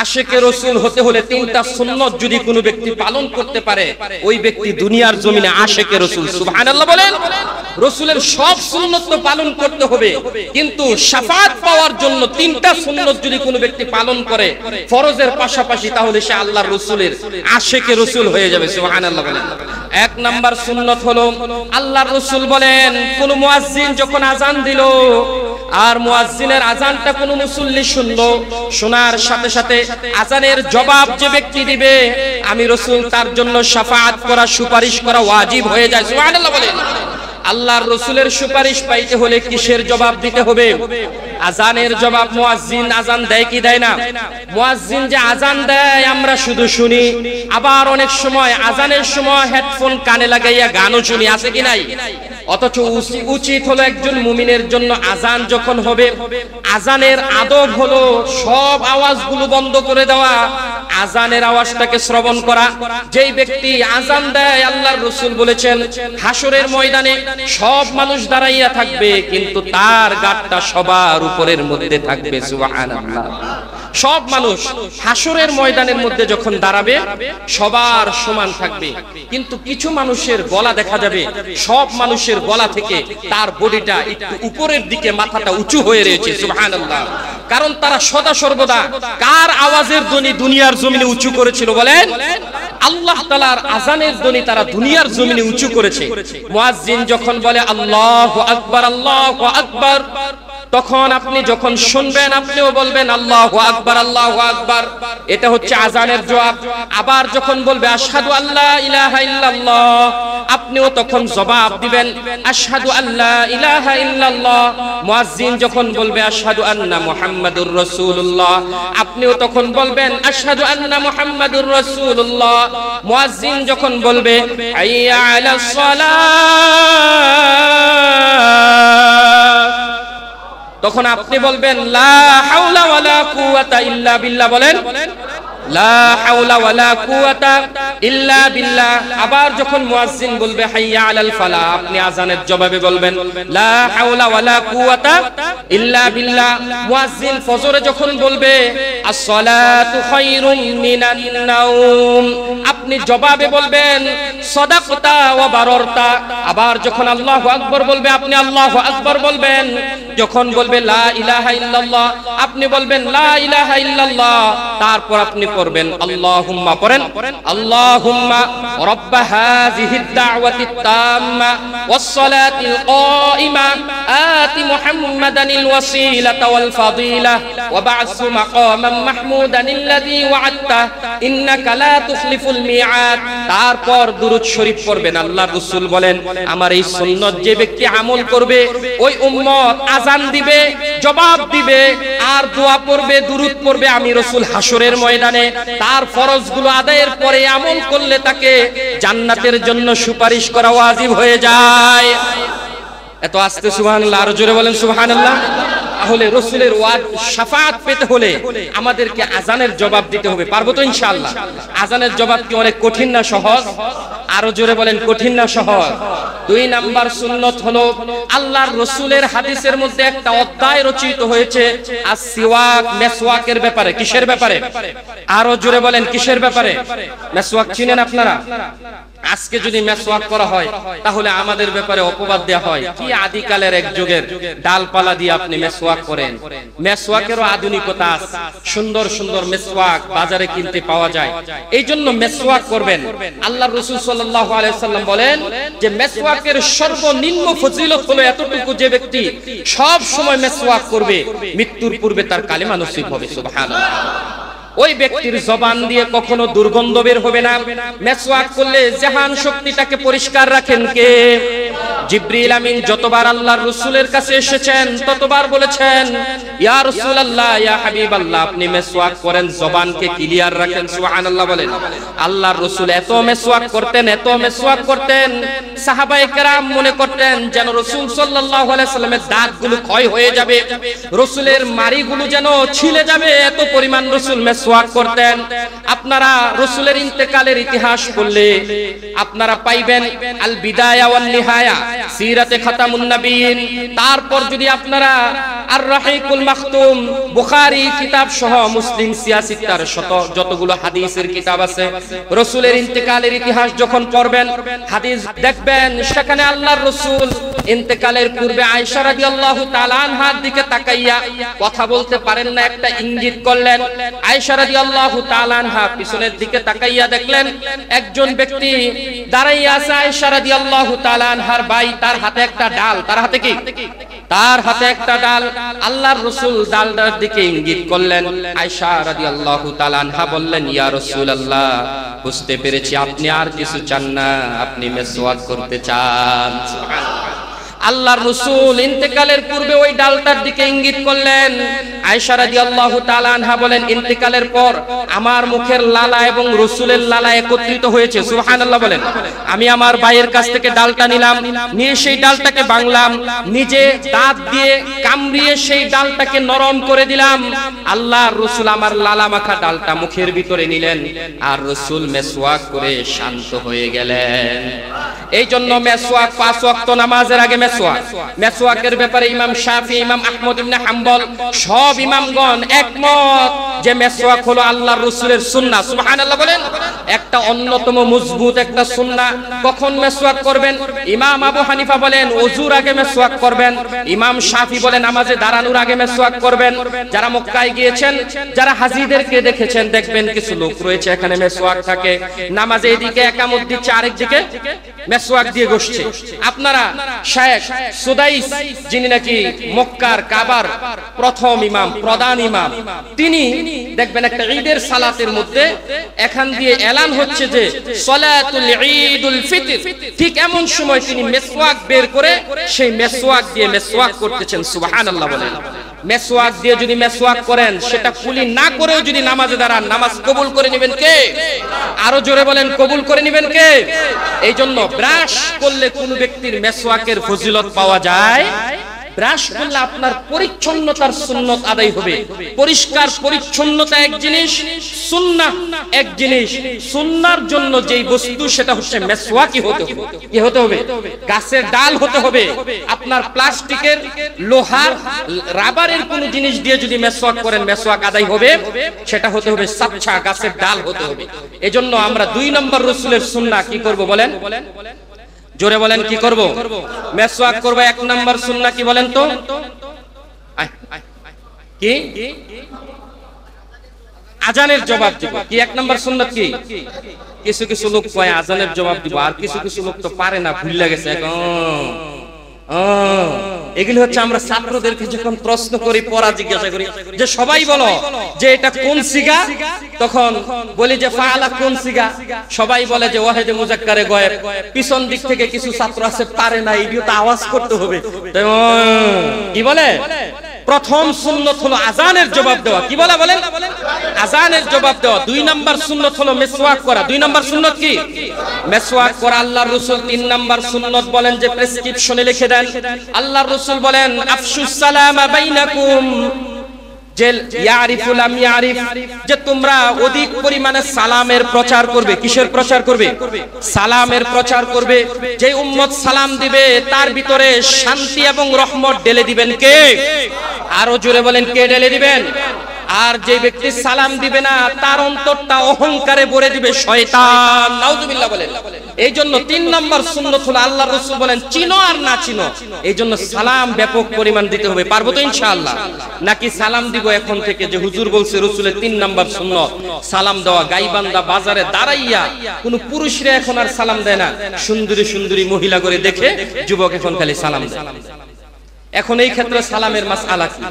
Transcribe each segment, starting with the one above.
আশিকে রাসূল হতে হলে তিনটা সুন্নাত যদি কোনো ব্যক্তি পালন করতে পারে, ওই ব্যক্তি দুনিয়ার জমিনে আশিকে রাসূল। সুবহানাল্লাহ বলেন। রাসূলের সব সুন্নাত তো পালন করতে হবে, কিন্তু শাফাআত পাওয়ার জন্য তিনটা সুন্নাত যদি কোনো ব্যক্তি পালন করে ফরজের পাশাপাশি, তাহলে সে আল্লাহর রাসূলের আশিকে রাসূল হয়ে যাবে। সুবহানাল্লাহ বলেন। এক নাম্বার সুন্নাত হলো, আল্লাহর রাসূল বলেন, কোন মুয়াজ্জিন যখন আযান দিল আর মুয়াজ্জিনের আযানটা কোন মুসল্লি শুনলো, শোনার সাথে সাথে আযানের জবাব যে ব্যক্তি দিবে, আমি রাসূল তার জন্য শাফাআত করা, সুপারিশ করা ওয়াজিব হয়ে যায়। সুবহানাল্লাহ বলেন। আল্লাহর রাসূলের সুপারিশ পাইতে হলে কিসের জবাব দিতে হবে? আযানের জবাব। মুয়াজ্জিন আযান দেয় কি দেয় না? মুয়াজ্জিন যে আযান দেয় আমরা শুধু শুনি, আবার অনেক সময় আযানের সময় হেডফোন কানে লাগাইয়া গানও শুনি, আছে কি নাই? অথচ উচিত হলো একজন মুমিনের জন্য আযান যখন হবে, আযানের আদব হলো সব আওয়াজগুলো বন্ধ করে দেওয়া, আযানের আওয়াজটাকে শ্রবণ করা। যেই ব্যক্তি আযান দেয়, আল্লাহর রাসূল বলেছেন হাসরের ময়দানে সব মানুষ দাঁড়াইয়া থাকবে, কিন্তু তার গাটটা সবার উপরের মধ্যে থাকবে। সুবহানাল্লাহ। সব মানুষ হাসরের ময়দানের মধ্যে যখন দাঁড়াবে সবার সমান থাকবে, কিন্তু কিছু মানুষের গলা দেখা যাবে, সব মানুষের গলা থেকে তার বডিটা একটু উপরের দিকে, মাথাটা উঁচু হয়ে রয়েছে। সুবহানাল্লাহ। কারণ তারা সদা সর্বদা কার আওয়াজের ধ্বনি দুনিয়ার জমিনে উঁচু করেছিল বলেন? আল্লাহ তাআলার আযানের ধ্বনি তারা দুনিয়ার জমিনে উঁচু করেছে। মুয়াজ্জিন যখন বলে আল্লাহু আকবার, আল্লাহু আকবার, তখন আপনি যখন শুনবেন আপনিও বলবেন আল্লাহু আকবার, আল্লাহু আকবার। এটা হচ্ছে আযানের জবাব। আবার যখন বলবে আশহাদু আল্লা ইলাহা ইল্লাল্লাহ, আপনিও তখন জবাব দিবেন আশহাদু আল্লা ইলাহা ইল্লাল্লাহ। মুয়াজ্জিন যখন বলবে আশহাদু আন্না মুহাম্মাদুর রাসূলুল্লাহ, আপনিও তখন বলবেন আশহাদু আন্না মুহাম্মাদুর রাসূলুল্লাহ। মুয়াজ্জিন যখন বলবে হাইয়া আলাস সালাহ, তখন আপনি বলবেন লা হাওলা ওয়ালা কুওয়াতা ইল্লা বিল্লাহ। বলেন লা হাওলা ওয়ালা কুওয়াতা ইল্লা বিল্লাহ। আবার যখন মুয়াজ্জিন বলবে হাইয়া আলাল ফালাহ, আপনি আযানের জবাবে বলবেন লা হাওলা ওয়ালা কুওয়াতা ইল্লা বিল্লাহ। মুয়াজ্জিন ফজরে যখন বলবে as-salatu খায়রুম মিনান নাওম, আপনি জবাবে বলবেন সাদাকতা ওয়া বাররতা। আবার যখন আল্লাহু আকবার বলবে আপনি আল্লাহু আকবার বলবেন। যখন বলবে লা ইলাহা ইল্লাল্লাহ, আপনি বলবেন লা ইলাহা ইল্লাল্লাহ। তারপর আপনি পড়বেন আল্লাহুম্মা, পড়েন আল্লাহুম্মা রাব্বা হাযিহিদ দাওয়াতিত তাম্মা ওয়াস সালাতিল কাইমা আতি মুহাম্মাদানিল ওয়াসিলাতা ওয়াল ফাদিলা ওয়া বা'সু মাকামান মাহমুদানিল্লাযী ওয়া'আদতা ইন্নাকা লা তুখলিফুল মিআদ। তারপর দুরূদ শরীফ পড়বেন। আল্লাহর রাসূল বলেন আমার এই সুন্নাত যে ব্যক্তি আমল করবে, ওই উম্মত আযান দিবে, জবাব দিবে, আর দোয়া পড়বে, দুরূদ পড়বে, আমি রাসূল হাসরের ময়দানে তার ফরজগুলো আদায়ের পরে আমল করলে তাকে জান্নাতের জন্য সুপারিশ করা ওয়াজিব হয়ে যায়। এত আস্তে সুবহানাল্লাহ, আর জোরে বলেন সুবহানাল্লাহ। তাহলে রাসূলের শাফাআত পেতে হলে আমাদেরকে আযানের জবাব দিতে হবে। পারবো তো ইনশাআল্লাহ? আযানের জবাব কি অনেক কঠিন না সহজ? আরো জোরে বলেন কঠিন না সহজ? দুই নাম্বার সুন্নাত হলো আল্লাহর রাসূলের হাদিসের মধ্যে একটা অধ্যায় রচিত হয়েছে as-সিওয়াক, মেসওয়াকের ব্যাপারে। কিসের ব্যাপারে? আরো জোরে বলেন কিসের ব্যাপারে? মেসওয়াক চিনেন আপনারা? আজকে যদি মেসওয়াক করা হয় তাহলে আমাদের ব্যাপারে অপবাদ দেয়া হয় কি আদিকালের এক যুগের ডালপালা দিয়ে আপনি মেসওয়াক করেন। মেসওয়াকেরও আধুনিকতা আছে, সুন্দর সুন্দর মেসওয়াক বাজারে কিনতে পাওয়া যায়। এইজন্য মেসওয়াক করবেন। আল্লাহর রাসূল সাল্লাল্লাহু আলাইহি ওয়াসাল্লাম বলেন যে মেসওয়াকের সর্বনিম্ন ফজিলত হলো এতটুকু, যে ব্যক্তি সব সময় মেসওয়াক করবে মৃত্যুর পূর্বে তার কালেমা নসিব হবে। সুবহানাল্লাহ। ওই ব্যক্তির জবান দিয়ে কখনো দুর্গন্ধ বের হবে না। মেসওয়াক করলে জাহান শক্তিটাকে পরিষ্কার রাখেন কে? জিবরিল আমিন যতবার আল্লাহর রাসূলের কাছে এসেছেন ততবার বলেছেন ইয়া রাসূলুল্লাহ, ইয়া হাবিবাল্লাহ, আপনি মেসওয়াক করেন, জবানকে ক্লিয়ার রাখেন। সুবহানাল্লাহ বলেন। আল্লাহর রাসূল এত মেসওয়াক করতেন, এত মেসওয়াক করতেন, সাহাবায়ে কেরাম মনে করতেন যেন রাসূল সাল্লাল্লাহু আলাইহি সাল্লামের দাঁতগুলো ক্ষয় হয়ে যাবে, রাসূলের মাড়িগুলো যেন ছিলে যাবে, এত পরিমাণ রাসূল মেসওয়াক করতেন। আপনারা রাসূলের ইন্তেকালের ইতিহাস পড়লে আপনারা পাইবেন আল বিদায়া ওয়ান নিহায়া, সিরাতে খাতামুন নবীন, তারপর যদি আপনারা আর রাহিকুল মাখতুম, বুখারী কিতাব সহ মুসলিম সিয়াসিত্তার যতগুলো হাদিসের কিতাব আছে, রাসূলের ইন্তেকালের ইতিহাস যখন পড়বেন, হাদিস দেখবেন সেখানে আল্লাহর রাসূল ইন্তেকালের পূর্বে আয়েশা রাদিয়াল্লাহু তাআলা আনহার দিকে তাকাইয়া কথা বলতে পারেন না, একটা ইঙ্গিত করলেন। আয়েশা রাদিয়াল্লাহু তাআলা আনহা পিছনের দিকে তাকাইয়া দেখলেন একজন ব্যক্তি দাঁড়াইয়া আছে, আয়েশা রাদিয়াল্লাহু তাআলা আনহার ভাই, তার হাতে একটা ডাল। তার হাতে কি? তার হাতে একটা ডাল। আল্লাহর রাসূল ডালটার দিকে ইঙ্গিত করলেন। আয়েশা রাদিয়াল্লাহু তাআলা আনহা বললেন, ইয়া রাসূলুল্লাহ, বুঝতে পেরেছি আপনি আর কিছু চান না, আপনি মিসওয়াক করতে চান। সুবহানাল্লাহ। আল্লাহর রাসূল ইন্তেকালের পূর্বে ওই ডালটার দিকে ইঙ্গিত করলেন। আয়েশা রাদিয়াল্লাহু তাআলা আনহা বলেন, ইন্তেকালের পর আমার মুখের লালা এবং রাসূলের লালা একত্রিত হয়েছে। সুবহানাল্লাহ বলেন। আমি আমার ভাইয়ের কাছ থেকে ডালটা নিলাম, নিয়ে সেই ডালটাকে ভাঙলাম, নিজে দাঁত দিয়ে কামড়িয়ে সেই ডালটাকে নরম করে দিলাম। আল্লাহর রাসূল আমার লালা মাখা ডালটা মুখের ভিতরে নিলেন, আর রাসূল মিসওয়াক করে শান্ত হয়ে গেলেন। এই জন্য মিসওয়াক 5 ওয়াক্ত নামাজের আগে মিসওয়াকের ব্যাপারে ইমাম শাফি, ইমাম আহমদ ইবনে হাম্বল সব ইমামগণ একমত যে মিসওয়াক হলো আল্লাহর রাসূলের সুন্নাহ। সুবহানাল্লাহ বলেন। একটা অন্যতম মজবুত একটা সুন্নাহ। কখন মিসওয়াক করবেন? ইমাম আবু হানিফা বলেন ওযুর আগে মিসওয়াক করবেন, ইমাম শাফি বলেন নামাজে দাঁড়ানোর আগে মিসওয়াক করবেন। যারা মক্কায় গিয়েছেন, যারা হাজীদেরকে দেখেছেন, দেখবেন কিছু লোক রয়েছে এখানে মিসওয়াক থাকে, নামাজে এদিকে একামত দিচ্ছে, আরেকদিকে মিসওয়াক দিয়ে বসছে। আপনারা শেখ সুদাইস, যিনি নাকি মক্কার কাবার প্রথম ইমাম, প্রধান ইমাম, তিনি দেখবেন একটা ঈদের সালাতের মধ্যে এখান দিয়ে এলান হচ্ছে যে সালাতুল ঈদুল ফিতর, ঠিক এমন সময় তিনি মিসওয়াক বের করে সেই মিসওয়াক দিয়ে মিসওয়াক করতেছেন। সুবহানাল্লাহ বলেন। মিসওয়াক দিয়ে যদি মিসওয়াক করেন, সেটা কুলি না করেও যদি নামাজে দাঁড়ান, নামাজ কবুল করে নেবেন কে? আরো জোরে বলেন, কবুল করে নেবেন কে? এই জন্য ব্রাশ করলে কোন ব্যক্তির মিসওয়াকের ফজিলত পাওয়া যায়। ব্রাশ করলে আপনার পরিচ্ছন্নতার সুন্নত আদায় হবে। পরিষ্কার পরিচ্ছন্নতা এক জিনিস, সুন্নাহ এক জিনিস। সুন্নাহর জন্য যেই বস্তু সেটা হচ্ছে মিসওয়াকই হতে হবে। কি হতে হবে? গাছের ডাল হতে হবে। আপনার প্লাস্টিকের, লোহার, রাবারের কোন জিনিস দিয়ে যদি মিসওয়াক করেন, মিসওয়াক আদায় হবে, সেটা হতে হবে সাচ্চা গাছের ডাল হতে হবে। এজন্য আমরা 2 নম্বর রাসূলের সুন্নাহ কি করব বলেন? জোরে বলেন, কি করব? মিসওয়াক করব। 1 নাম্বার সুন্নাহ কি বলেন তো? কি? আজানের জবাব দিব। কি 1 নাম্বার সুন্নাত কি? কিছু কিছু লোক কয় আজানের জবাব দিব, আর কিছু কিছু লোক তো পারে না, ভুলে গেছে। এগুলি হচ্ছে আমরা ছাত্রদেরকে যখন প্রশ্ন করি, পড়া জিজ্ঞাসা করি যে সবাই বলো যে এটা কোন সিগা, তখন বলি যে ফাআলা কোন সিগা, সবাই বলে যে ওয়াহিদে মুজাক্কারে গায়েব। পিছন দিক থেকে কিছু ছাত্র আছে পারে না, এই তো আওয়াজ করতে হবে। কি বলে? প্রথম সুন্নত হলো আজানের জবাব দেওয়া। কি বলা বলেন? আজানের জবাব দেওয়া। 2 নাম্বার সুন্নত হলো মিসওয়াক করা। 2 নাম্বার সুন্নত কি? মিসওয়াক করা। আল্লাহর রাসূল 3 নাম্বার সুন্নত বলেন যে প্রেসক্রিপশনে লিখে দেন। আল্লাহর রাসূল বলেন আফশুস সালামা বাইনাকুম, যে ইয়ারিফুল আম ইয়ারিফ, যে তোমরা অধিক পরিমাণে সালামের প্রচার করবে। কিসের প্রচার করবে? সালামের প্রচার করবে। যে উম্মত সালাম দিবে তার ভিতরে শান্তি এবং রহমত ঢেলে দিবেন কে? আরো জোরে বলেন, কে ঢেলে দিবেন? আর যে ব্যক্তি সালাম দিবে না, তার অন্তরটা অহংকারে ভরে দিবে শয়তান। নাউজুবিল্লাহ বলেন। এই জন্য 3 নম্বর সুন্নত হলো, আল্লাহর রাসূল বলেন চিনো আর না চিনো, এই জন্য সালাম ব্যাপক পরিমাণ দিতে হবে। পারবো তো ইনশাআল্লাহ? নাকি সালাম দিব এখন থেকে যে হুজুর বলছে রাসূলের 3 নম্বর সুন্নত সালাম দেওয়া? গাইবান্ধা বাজারে দাঁড়াইয়া কোন পুরুষরা এখন আর সালাম দেয় না, সুন্দরী সুন্দরী মহিলা করে দেখে যুবক এখন খালি সালাম দেয়। এখন এই ক্ষেত্রে সালামের মাসআলা কি?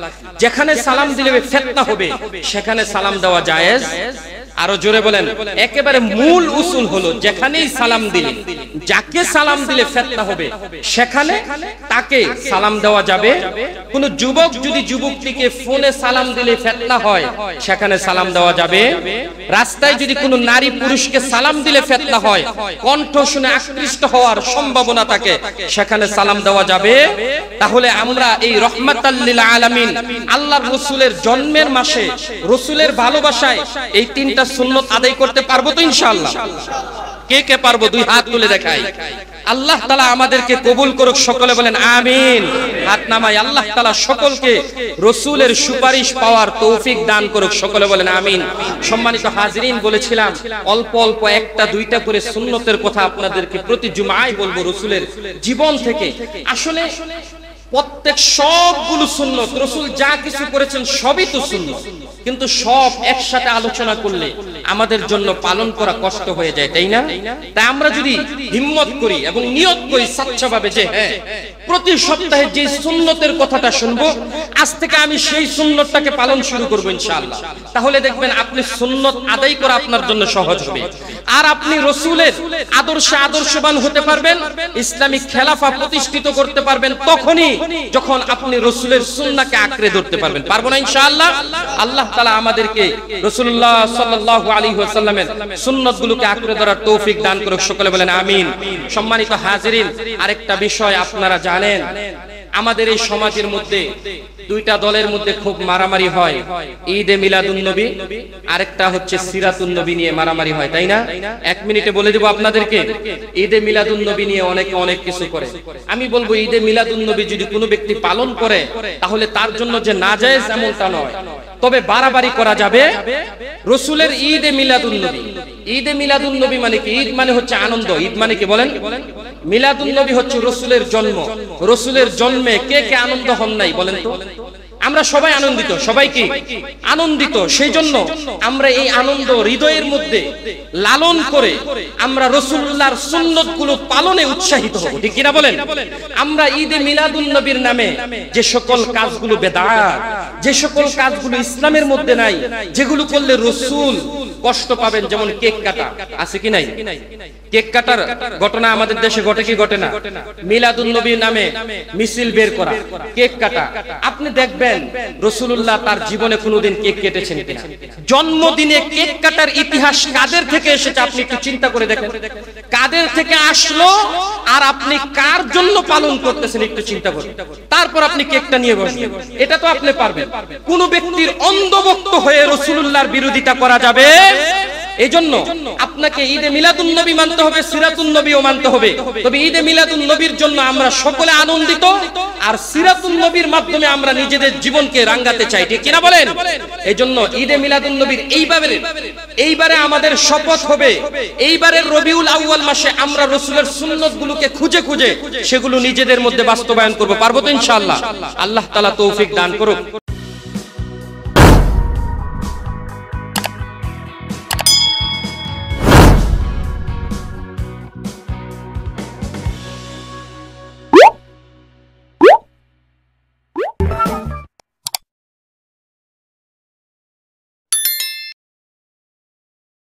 যেখানে সালাম দিলে ফিতনা হবে সেখানে সালাম দেওয়া জায়েজ। আরো জোরে বলেন। একেবারে মূল উসুল হলো যেখানেই সালাম দিলে, যাকে সালাম দিলে ফিতনা হবে সেখানে তাকে সালাম দেওয়া যাবে। কোন যুবক যদি যুবকটিকে ফোনে সালাম দিলে ফিতনা হয় সেখানে সালাম দেওয়া যাবে। রাস্তায় যদি কোনো নারী পুরুষকে সালাম দিলে ফিতনা হয়, কণ্ঠ শুনে আকৃষ্ট হওয়ার সম্ভাবনা থাকে, সেখানে সালাম দেওয়া যাবে। তাহলে আমরা এই রহমাতাল লিল আলামিন আল্লাহর রাসূলের জন্মের মাসে রাসূলের ভালোবাসায় এই 3টা সুন্নত আদায় করতে পারবো তো ইনশাআল্লাহ? কে কে পারবো? 2 হাত তুলে দেখাই। আল্লাহ তাআলা আমাদেরকে কবুল করুক, সকলে বলেন আমিন। হাত নামাই, আল্লাহ তাআলা সকলকে রাসূলের সুপারিশ পাওয়ার তৌফিক দান করুক, সকলে বলেন আমিন। সম্মানিত হাজিরিন, বলেছিলাম অল্প অল্প একটা দুইটা করে সুন্নতের কথা আপনাদেরকে প্রতি জুমায় বলবো রাসূলের জীবন থেকে। আসলে প্রত্যেক সবগুলো সুন্নত, রাসূল যা কিছু করেছেন সবই তো সুন্নত, কিন্তু সব একসাথে আলোচনা করলে আমাদের জন্য পালন করা কষ্ট হয়ে যায়, তাই না? তাই আমরা যদি হিম্মত করি এবং নিয়ত করি স্বচ্ছভাবে যে হ্যাঁ প্রতি সপ্তাহে যে সুন্নতের কথাটা শুনবো, আজ থেকে আমি সেই সুন্নতটাকে পালন শুরু করব ইনশাআল্লাহ, তাহলে দেখবেন আপনি সুন্নত আদায় করা আপনার জন্য সহজ হবে। আর আপনি রাসূলের আদর্শে আদর্শবান হতে পারবেন, ইসলামিক খেলাফা প্রতিষ্ঠিত করতে পারবেন তখনই যখন আপনি রাসূলের সুন্নাহকে আঁকড়ে ধরতে পারবেন। পারবো না ইনশাআল্লাহ? আল্লাহ তাআলা আমাদেরকে রাসূলুল্লাহ সাল্লাল্লাহু আলাইহি ওয়াসাল্লামের সুন্নাতগুলোকে আঁকড়ে ধরার তৌফিক দান করুক, সকলে বলেন আমিন। সম্মানিত হাজিরিন, আরেকটা বিষয় আপনারা জানেন, আমাদের এই সমাজের মধ্যে দুইটা দলের মধ্যে খুব মারামারি হয়। ঈদে মিলাদুন নবী, আরেকটা হচ্ছে সিরাতুন নবী নিয়ে মারামারি হয়, তাই না? এক মিনিটে বলে দেব আপনাদেরকে, ঈদে মিলাদুন নবী নিয়ে অনেকে অনেক কিছু করে। আমি বলবো ঈদে মিলাদুন নবী যদি কোনো ব্যক্তি পালন করে তাহলে তার জন্য যে নাজায়েজ এমনটা নয়, তবে বাড়াবাড়ি করা যাবে। রাসূলের ঈদে মিলাদুন নবী, ঈদে মিলাদুন নবী মানে কি? ঈদ মানে হচ্ছে আনন্দ। ঈদ মানে কি বলেন? মিলাদুন নবী হচ্ছে রাসূলের জন্ম। রাসূলের জন্মে কে কে আনন্দ হন নাই বলেন তো? আমরা সবাই আনন্দিত, সবাই কি আনন্দিত? সেই জন্য আমরা এই আনন্দ হৃদয়ের মধ্যে লালন করে আমরা রাসূলুল্লাহর সুন্নতগুলো পালনে উৎসাহিত হব, ঠিক কিনা বলেন? আমরা ঈদে মিলাদুন নবীর নামে যে সকল কাজগুলো বেদাত, যে সকল কাজগুলো ইসলামের মধ্যে নাই, যেগুলো করলে রাসূল কষ্ট পাবেন, যেমন কেক কাটা, আছে কি নাই? কেক কাটার ঘটনা আমাদের দেশে ঘটে কি ঘটে না? মিলাদুন নবীর নামে মিছিল বের করা, কেক কাটা। আপনি দেখবেন রাসূলুল্লাহ তার জীবনে কোনোদিন কেক কেটেছেন কিনা? জন্মদিনে কেক কাটার ইতিহাস কাদের থেকে এসেছে আপনি একটু চিন্তা করে দেখেন। কাদের থেকে আসলো আর আপনি কার জন্য পালন করতেছেন একটু চিন্তা করুন, তারপর আপনি কেকটা নিয়ে বসবেন। এটা তো আপনি পারবেন। কোন ব্যক্তির অন্ধভক্ত হয়ে রাসূলুল্লাহর বিরোধিতা করা যাবে? এইজন্য আপনাকে ঈদে মিলাদুন নবী মানতে হবে, সিরাতুন নবীও মানতে হবে। তবে ঈদে মিলাদুন নবীর জন্য আমরা সকলে আনন্দিত, আর সিরাতুন নবীর মাধ্যমে আমরা নিজেদের জীবনকে রাঙ্গাতে চাই, ঠিক কিনা বলেন? এইজন্য ঈদে মিলাদুন নবীর এইবারে আমাদের শপথ হবে, এইবারের রবিউল আউয়াল মাসে আমরা রাসূলের সুন্নতগুলোকে খুঁজে খুঁজে সেগুলো নিজেদের মধ্যে বাস্তবায়ন করব। পারবো তো ইনশাআল্লাহ? আল্লাহ তাআলা তৌফিক দান করুক।